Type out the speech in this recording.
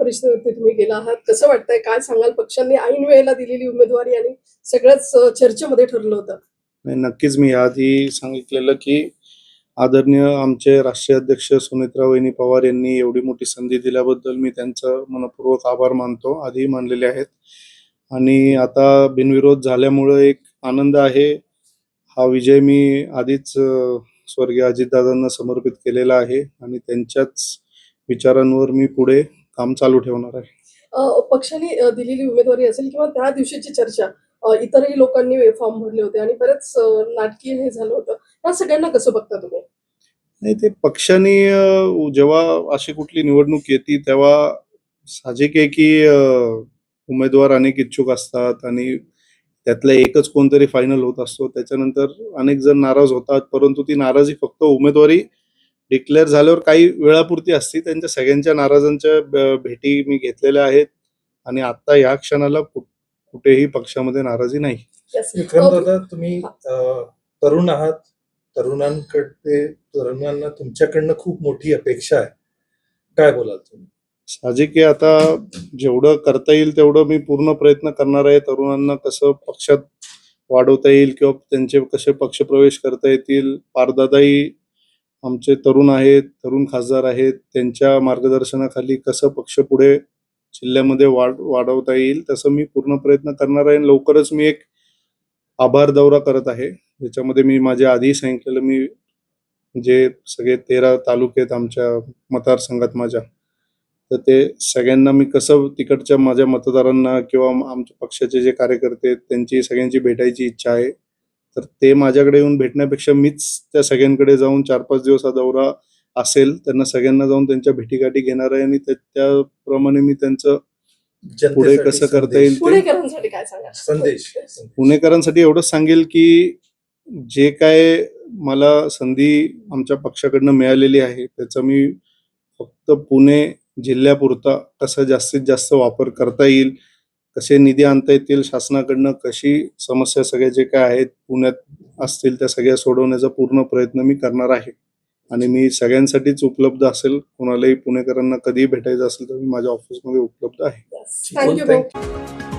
परिषदेवरती तुम्ही गेला आहात. कसं वाटतंय? काय सांगाल? पक्षांनी ऐन वेळेला दिलेली उमेदवारी आणि सगळंच चर्चेमध्ये ठरलं होतं. नाही, नक्कीच मी आधी सांगितलेलं की आदरणीय आमचे राष्ट्रीय अध्यक्ष सुनेत्रा वहिनी पवार यांनी एवढी मोठी संधी दिल्याबद्दल मी त्यांचं मनपूर्वक आभार मानतो, आधी मानलेले आहेत. आणि आता बिनविरोध झाल्यामुळे एक आनंद आहे. हा विजय मी आधीच स्वर्गीय अजितदादांना समर्पित केलेला आहे आणि त्यांच्याच विचारांवर मी पुढे काम चालू ठेवणार आहे. पक्षाने दिलेली उमेदवारी असेल किंवा त्या दिवशीची चर्चा, इतरही लोकांनी फॉर्म भरले होते आणि बरेच नाटकीय हे झालं होतं. या सगळ्यांना कसं बघता तुम्ही? नाही, ते पक्षाने जेव्हा अशी कुठली निवडणूक येते तेव्हा साहजिक आहे की उमेदवार अनेक इच्छुक असतात आणि त्यातला एकच कोणतरी फायनल होत असतो. त्याच्यानंतर अनेक जण नाराज होतात, परंतु ती नाराजी फक्त उमेदवारी डिक्लेअर झाल्यावर काही वेळापुरती असते. त्यांच्या सगळ्यांच्या नाराजांच्या भेटी मी घेतलेल्या आहेत आणि आता या क्षणाला कुठेही पक्षामध्ये नाराजी नाही. विक्रम दादा, तुम्ही तरुण आहात. तरुणांना तुमच्याकडनं खूप मोठी अपेक्षा आहे. काय बोलाल तुम्ही? साहजिक आहे, आता जेवढं करता येईल तेवढं मी पूर्ण प्रयत्न करणार आहे. तरुणांना कसं पक्षात वाढवता येईल किंवा त्यांचे कसे पक्षप्रवेश करता येतील. पारदादाही आमचे तरुण आहेत, तरुण खासदार आहेत. त्यांच्या मार्गदर्शनाखाली कसं पक्ष पुढे जिल्ह्यामध्ये वाढवता येईल तसं मी पूर्ण प्रयत्न करणार आहे. लवकरच मी एक आभार दौरा करत आहे, ज्याच्यामध्ये मी माझ्या आधी सांगितलेलं मी जे सगळे 13 तालुके आहेत आमच्या मतदारसंघात माझ्या, तर ते सगळ्यांना मी कसं तिकडच्या माझ्या मतदारांना किंवा आमच्या पक्षाचे जे कार्यकर्ते आहेत त्यांची सगळ्यांची भेटायची इच्छा आहे. तर ते माझ्याकडे येऊन भेटण्यापेक्षा मीच त्या सगळ्यांकडे जाऊन 4-5 दिवस हा दौरा असेल, त्यांना सगळ्यांना जाऊन त्यांच्या भेटीगाठी घेणार आहे आणि त्याप्रमाणे मी त्यांचं पुढे कसं करता येईल ते. पुणेकरांसाठी काय सांगाल? संदेश. पुणेकरांसाठी एवढंच सांगेल की जे काय मला संधी आमच्या पक्षाकडनं मिळालेली आहे त्याचा मी फक्त पुणे जिल्ह्यापुरता कसा जास्तीत जास्त वापर करता येईल, कसे निधी आणता येतील शासनाकडनं, कशी समस्या सगळ्या जे काय आहेत पुण्यात असतील त्या सगळ्या सोडवण्याचा पूर्ण प्रयत्न मी करणार आहे. आणि मी सगळ्यांसाठीच उपलब्ध असेल. कोणालाही पुणेकरांना कधीही भेटायचं असेल तर मी माझ्या ऑफिसमध्ये उपलब्ध आहे. थँक्यू.